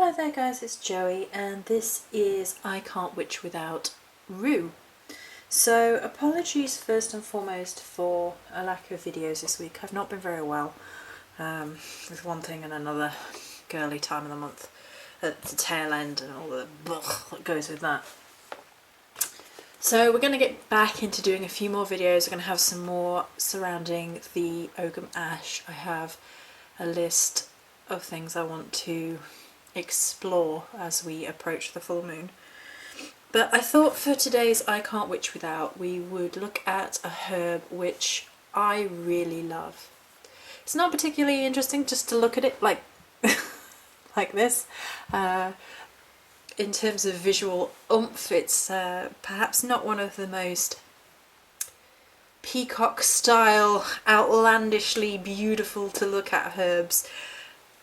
Hello there guys, it's Joey and this is I Can't Witch Without Rue. So apologies first and foremost for a lack of videos this week. I've not been very well with one thing and another, girly time of the month at the tail end and all the that goes with that. So we're going to get back into doing a few more videos. We're going to have some more surrounding the Ogham Ash. I have a list of things I want to explore as we approach the full moon. But I thought for today's I Can't Witch Without, we would look at a herb which I really love. It's not particularly interesting just to look at it like like this. In terms of visual oomph, it's perhaps not one of the most peacock style, outlandishly beautiful to look at herbs,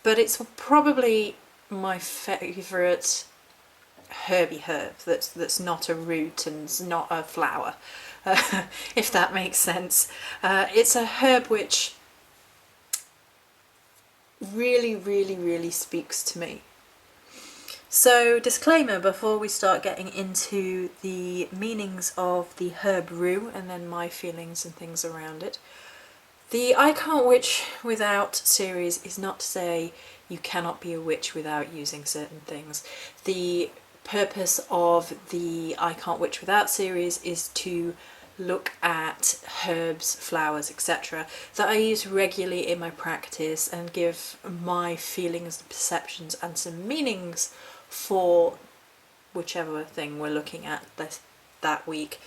but it's probably my favourite herby herb that's not a root and not a flower, if that makes sense. It's a herb which really speaks to me. So, disclaimer before we start getting into the meanings of the herb rue and then my feelings and things around it. The I Can't Witch Without series is not to say you cannot be a witch without using certain things. The purpose of the I Can't Witch Without series is to look at herbs, flowers, etc. that I use regularly in my practice and give my feelings and perceptions and some meanings for whichever thing we're looking at that week.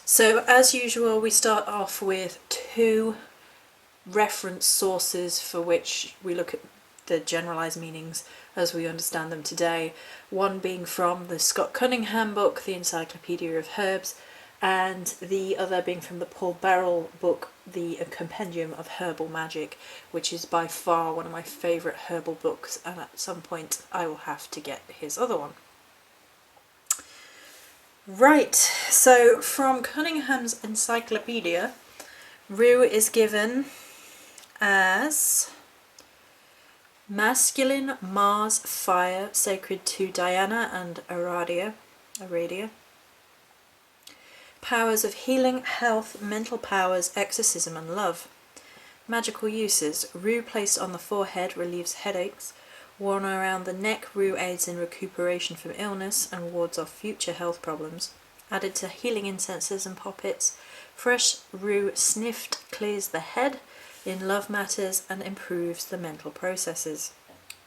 So as usual, we start off with two reference sources for which we look at the generalised meanings as we understand them today. One being from the Scott Cunningham book, The Encyclopedia of Herbs, and the other being from the Paul Beryl book, The Compendium of Herbal Magic, which is by far one of my favourite herbal books, and at some point I will have to get his other one. Right, so from Cunningham's Encyclopedia, rue is given as masculine Mars fire sacred to Diana and Aradia. Powers of healing, health, mental powers, exorcism and love. Magical uses. Rue placed on the forehead relieves headaches. Worn around the neck, rue aids in recuperation from illness and wards off future health problems. Added to healing incenses and poppets. Fresh rue sniffed clears the head in love matters and improves the mental processes.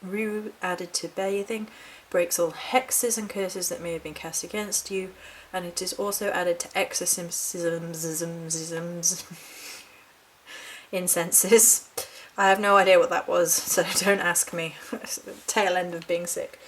Rue added to bathing breaks all hexes and curses that may have been cast against you, and it is also added to exorcisms, incenses. I have no idea what that was, so don't ask me. Tail end of being sick.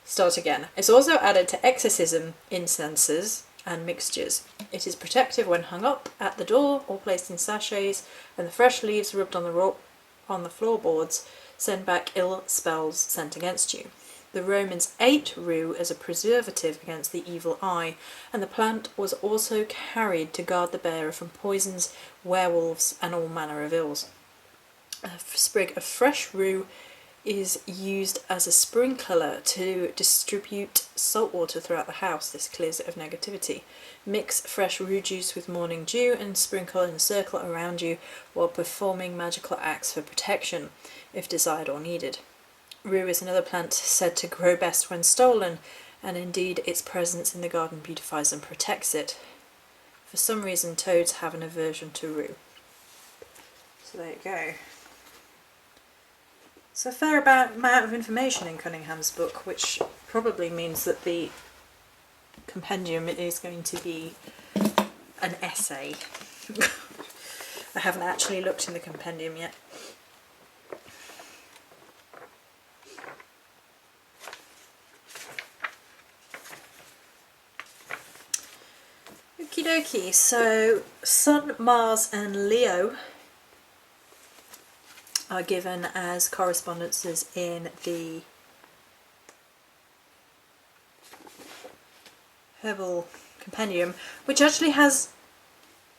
Start again. It's also added to exorcism, incenses and mixtures. It is protective when hung up at the door or placed in sachets, and the fresh leaves rubbed on the floorboards send back ill spells sent against you. The Romans ate rue as a preservative against the evil eye, and the plant was also carried to guard the bearer from poisons, werewolves, and all manner of ills. A sprig of fresh rue is used as a sprinkler to distribute salt water throughout the house. This clears it of negativity. Mix fresh rue juice with morning dew and sprinkle in a circle around you while performing magical acts for protection, if desired or needed. Rue is another plant said to grow best when stolen, and indeed its presence in the garden beautifies and protects it. For some reason, toads have an aversion to rue. So there you go. So a fair amount of information in Cunningham's book, which probably means that the compendium is going to be an essay. I haven't actually looked in the compendium yet. Okie dokie, so Sun, Mars and Leo are given as correspondences in the herbal compendium, which actually has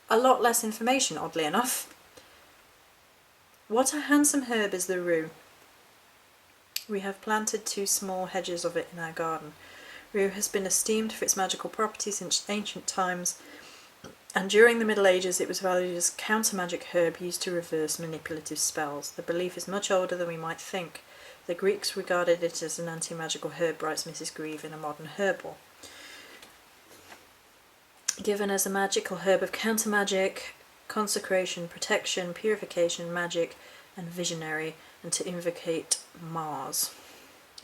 a lot less information, oddly enough. What a handsome herb is the rue. We have planted 2 small hedges of it in our garden. Rue has been esteemed for its magical properties since ancient times, and during the Middle Ages it was valued as a counter-magic herb used to reverse manipulative spells. The belief is much older than we might think. The Greeks regarded it as an anti-magical herb, writes Mrs. Grieve in a modern herbal. Given as a magical herb of counter-magic, consecration, protection, purification, magic, and visionary, and to invocate Mars.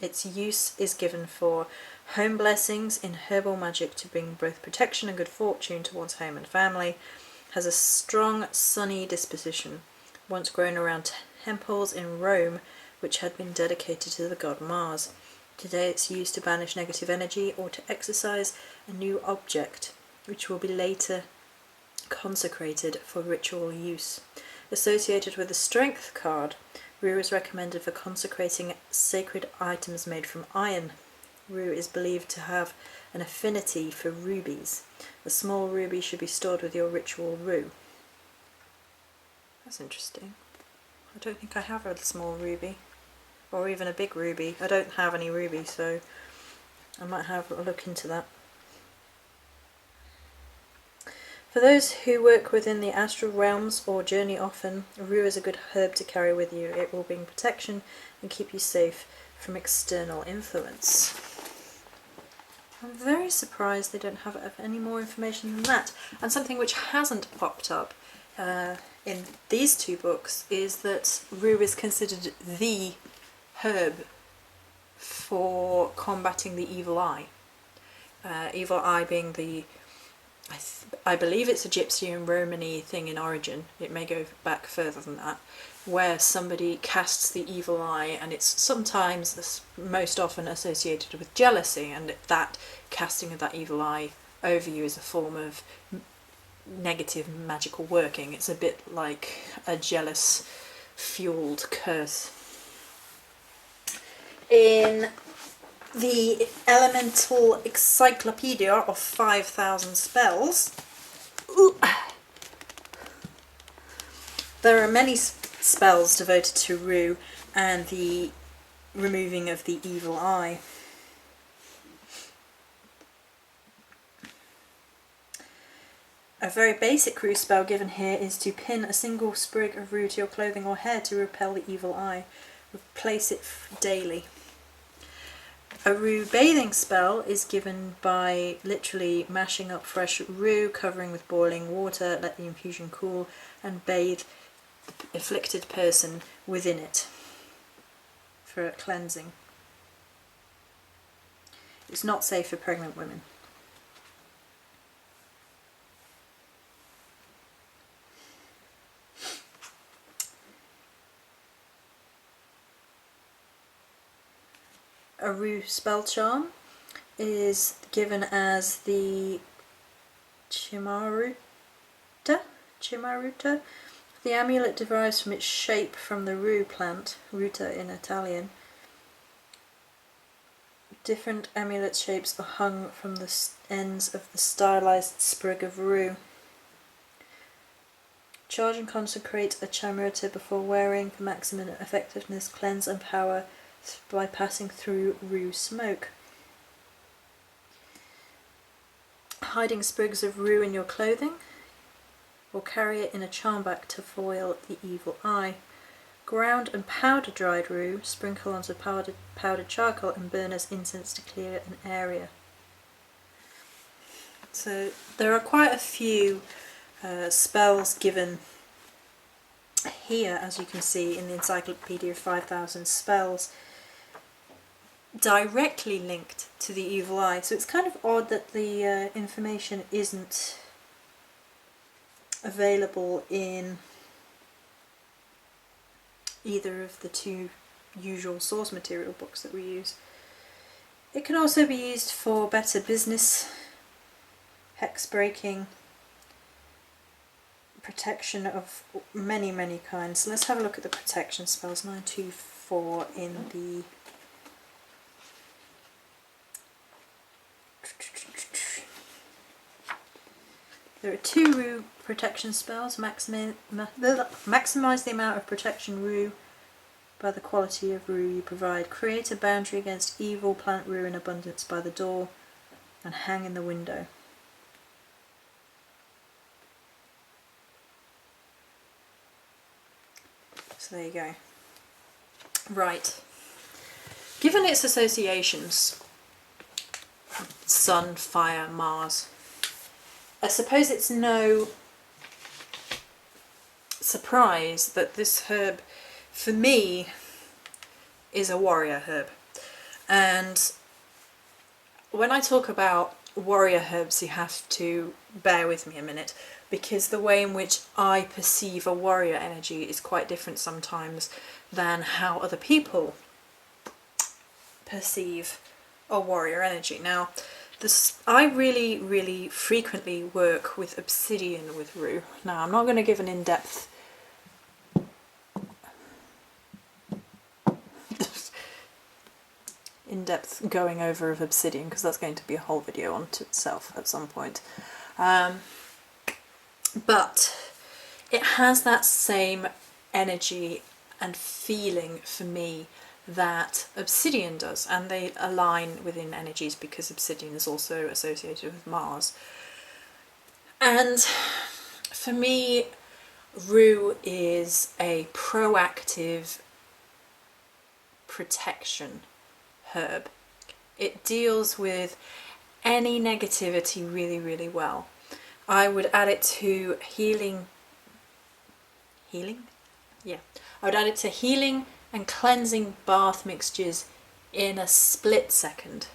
Its use is given for home blessings in herbal magic to bring both protection and good fortune to one's home and family. Has a strong, sunny disposition. Once grown around temples in Rome, which had been dedicated to the god Mars. Today it's used to banish negative energy or to exorcise a new object, which will be later consecrated for ritual use. Associated with the Strength card, Rue is recommended for consecrating sacred items made from iron. Rue is believed to have an affinity for rubies. A small ruby should be stored with your ritual rue. That's interesting. I don't think I have a small ruby, or even a big ruby. I don't have any rubies, so I might have a look into that. For those who work within the astral realms or journey often, rue is a good herb to carry with you. It will bring protection and keep you safe from external influence. I'm very surprised they don't have any more information than that. And something which hasn't popped up in these 2 books is that rue is considered the herb for combating the evil eye. Evil eye being the... I believe it's a Gypsy and Romany thing in origin. It may go back further than that, where somebody casts the evil eye, and it's sometimes, most often, associated with jealousy, and that casting of that evil eye over you is a form of negative magical working. It's a bit like a jealous fueled curse. In the Elemental Encyclopedia of 5,000 Spells, there are many spells devoted to rue and the removing of the evil eye. A very basic rue spell given here is to pin a single sprig of rue to your clothing or hair to repel the evil eye. Replace it daily. A rue bathing spell is given by literally mashing up fresh rue, covering with boiling water, let the infusion cool, and bathe the afflicted person within it for cleansing. It's not safe for pregnant women. A rue spell charm is given as the Chimaruta. The amulet derives from its shape from the rue plant, ruta in Italian. Different amulet shapes are hung from the ends of the stylized sprig of rue. Charge and consecrate a chimaruta before wearing for maximum effectiveness, cleanse and power by passing through rue smoke. Hiding sprigs of rue in your clothing, or carry it in a charm bag to foil the evil eye. Ground and powder dried rue, sprinkle onto powdered charcoal and burn as incense to clear an area. So there are quite a few spells given here, as you can see in the Encyclopedia of 5,000 Spells, directly linked to the evil eye. So it's kind of odd that the information isn't available in either of the 2 usual source material books that we use. It can also be used for better business, hex breaking, protection of many kinds. So let's have a look at the protection spells. 924 in the there are 2 rue protection spells. Maximize the amount of protection rue by the quality of rue you provide. Create a boundary against evil, plant rue in abundance by the door, and hang in the window. So there you go. Right. Given its associations, Sun, Fire, Mars, I suppose it's no surprise that this herb, for me, is a warrior herb. And when I talk about warrior herbs, you have to bear with me a minute, because the way in which I perceive a warrior energy is quite different sometimes than how other people perceive a warrior energy. Now, I really frequently work with obsidian with rue. Now, I'm not going to give an in-depth going over of obsidian, because that's going to be a whole video onto itself at some point. But it has that same energy and feeling for me that obsidian does, and they align within energies because obsidian is also associated with Mars. And for me, rue is a proactive protection herb. It deals with any negativity really well. I would add it to healing? Yeah. I would add it to healing and cleansing bath mixtures in a split second.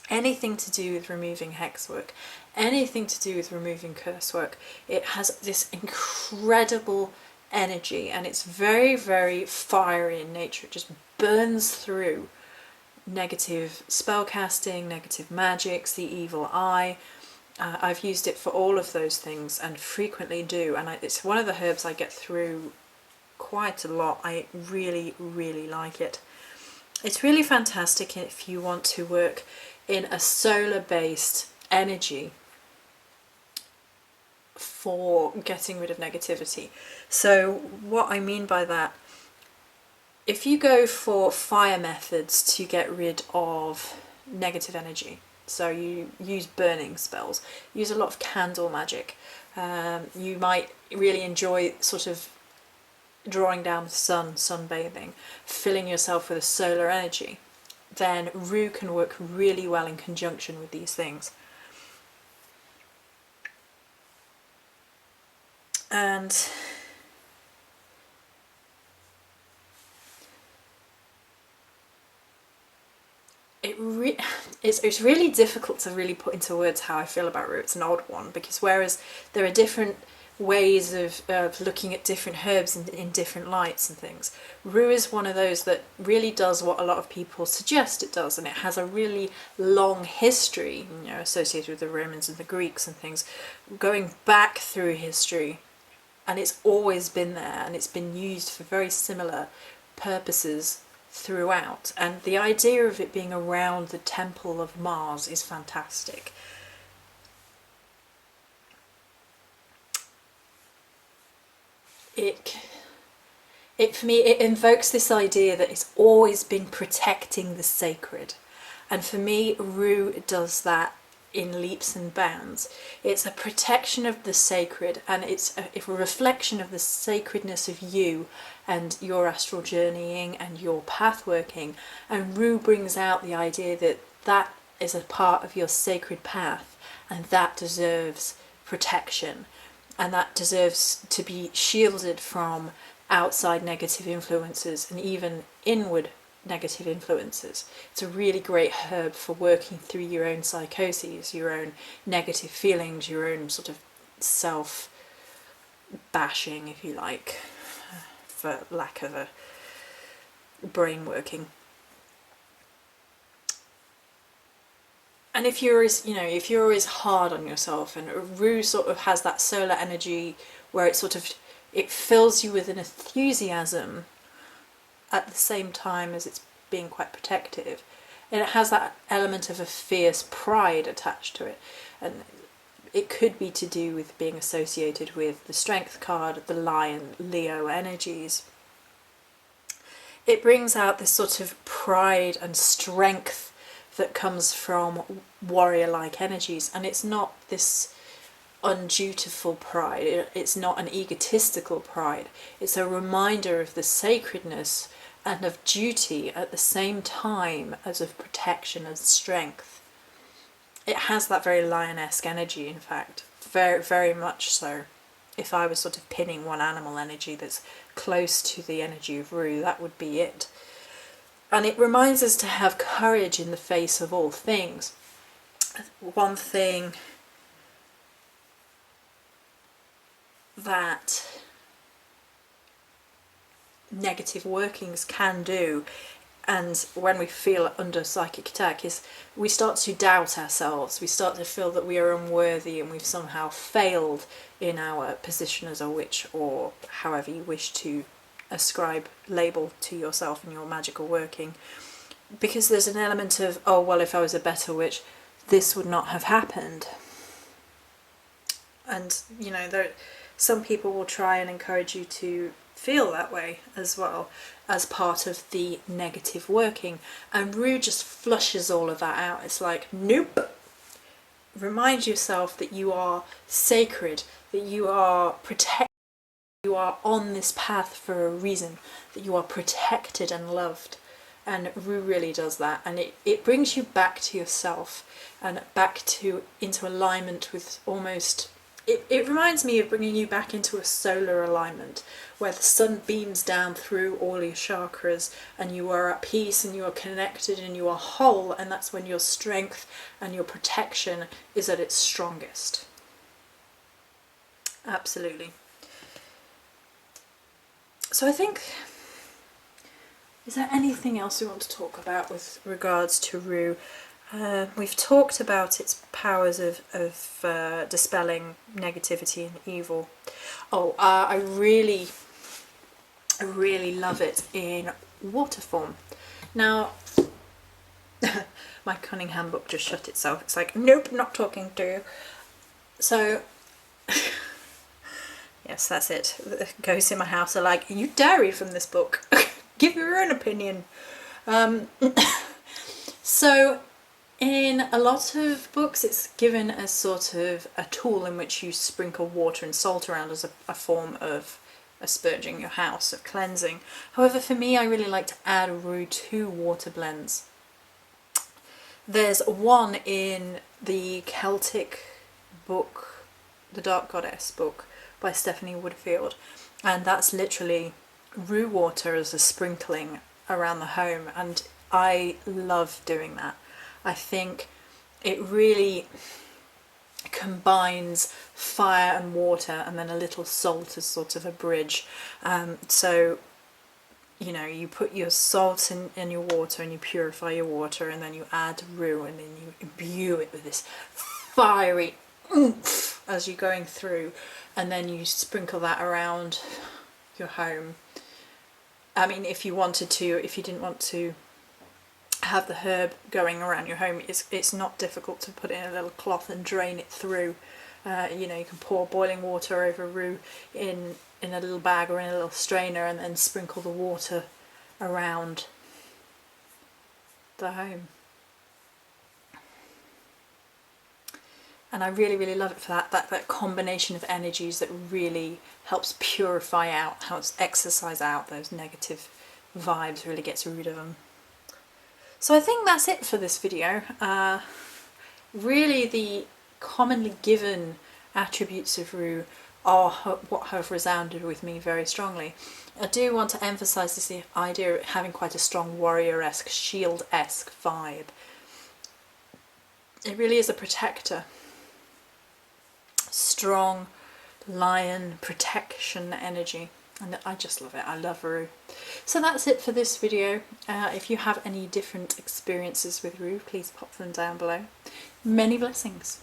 Anything to do with removing hex work, anything to do with removing curse work. It has this incredible energy, and it's very fiery in nature. It just burns through negative spellcasting, negative magics, the evil eye. I've used it for all of those things and frequently do, and it's one of the herbs I get through quite a lot. I really like it. It's really fantastic if you want to work in a solar based energy for getting rid of negativity. So what I mean by that, if you go for fire methods to get rid of negative energy, so you use burning spells, use a lot of candle magic, you might really enjoy sort of drawing down the sun, sunbathing, filling yourself with a solar energy, then rue can work really well in conjunction with these things. And it's really difficult to really put into words how I feel about rue. It's an odd one, because whereas there are different ways of looking at different herbs in different lights and things, rue is one of those that really does what a lot of people suggest it does, and it has a really long history, you know, associated with the Romans and the Greeks and things, going back through history, and it's always been there, and it's been used for very similar purposes throughout. And the idea of it being around the temple of Mars is fantastic. It for me, it invokes this idea that it's always been protecting the sacred, and for me, rue does that in leaps and bounds. It's a protection of the sacred, and it's a reflection of the sacredness of you and your astral journeying and your path working. And rue brings out the idea that that is a part of your sacred path, and that deserves protection, and that deserves to be shielded from outside negative influences and even inward negative influences. It's a really great herb for working through your own psychoses, your own negative feelings, your own sort of self bashing, if you like, for lack of a brain working. And if you're always hard on yourself, and rue sort of has that solar energy where it fills you with an enthusiasm at the same time as it's being quite protective, and it has that element of a fierce pride attached to it, and it could be to do with being associated with the Strength card, the Lion, Leo energies. it brings out this sort of pride and strength that comes from warrior-like energies, and it's not this undutiful pride, it's not an egotistical pride, it's a reminder of the sacredness and of duty at the same time as of protection and strength. It has that very lioness energy, in fact, very, very much so. If I was sort of pinning one animal energy that's close to the energy of Rue, that would be it. And it reminds us to have courage in the face of all things. One thing that negative workings can do, and when we feel under psychic attack, is we start to doubt ourselves. We start to feel that we are unworthy and we've somehow failed in our position as a witch, or however you wish to ascribe label to yourself and your magical working, because there's an element of, oh well, if I was a better witch this would not have happened. And you know, some people will try and encourage you to feel that way as well, as part of the negative working, and Rue just flushes all of that out. It's like, nope, remind yourself that you are sacred, that you are protected, you are on this path for a reason, that you are protected and loved. And Rue really does that, and it brings you back to yourself and back to into alignment with almost, it reminds me of bringing you back into a solar alignment where the sun beams down through all your chakras and you are at peace and you are connected and you are whole, and that's when your strength and your protection is at its strongest. Absolutely. So I think, is there anything else we want to talk about with regards to Rue? We've talked about its powers of dispelling negativity and evil. Oh, I really love it in water form. Now, my Cunningham book just shut itself. It's like, nope, not talking to you. So, yes, that's it. The ghosts in my house are like, you dare read from this book. Give your own opinion. So, in a lot of books it's given as sort of a tool in which you sprinkle water and salt around as a form of asperging your house, of cleansing. However, for me, I really like to add Rue to water blends. There's one in the Celtic book, the Dark Goddess book by Stephanie Woodfield, and that's literally Rue water as a sprinkling around the home, and I love doing that. I think it really combines fire and water, and then a little salt as sort of a bridge. So, you know, you put your salt in your water and you purify your water, and then you add Rue, and then you imbue it with this fiery oomph as you're going through, and then you sprinkle that around your home. I mean, if you wanted to, if you didn't want to have the herb going around your home, it's not difficult to put it in a little cloth and drain it through. You know, you can pour boiling water over Rue in a little bag or in a little strainer, and then sprinkle the water around the home. And I really love it for that combination of energies that really helps purify out, helps exercise out those negative vibes, really gets rid of them. So I think that's it for this video. Really, the commonly given attributes of Rue are what have resounded with me very strongly. I do want to emphasise this idea of having quite a strong warrior-esque, shield-esque vibe. It really is a protector. Strong lion protection energy. And I just love it. I love Rue. So that's it for this video. If you have any different experiences with Rue, please pop them down below. Many blessings.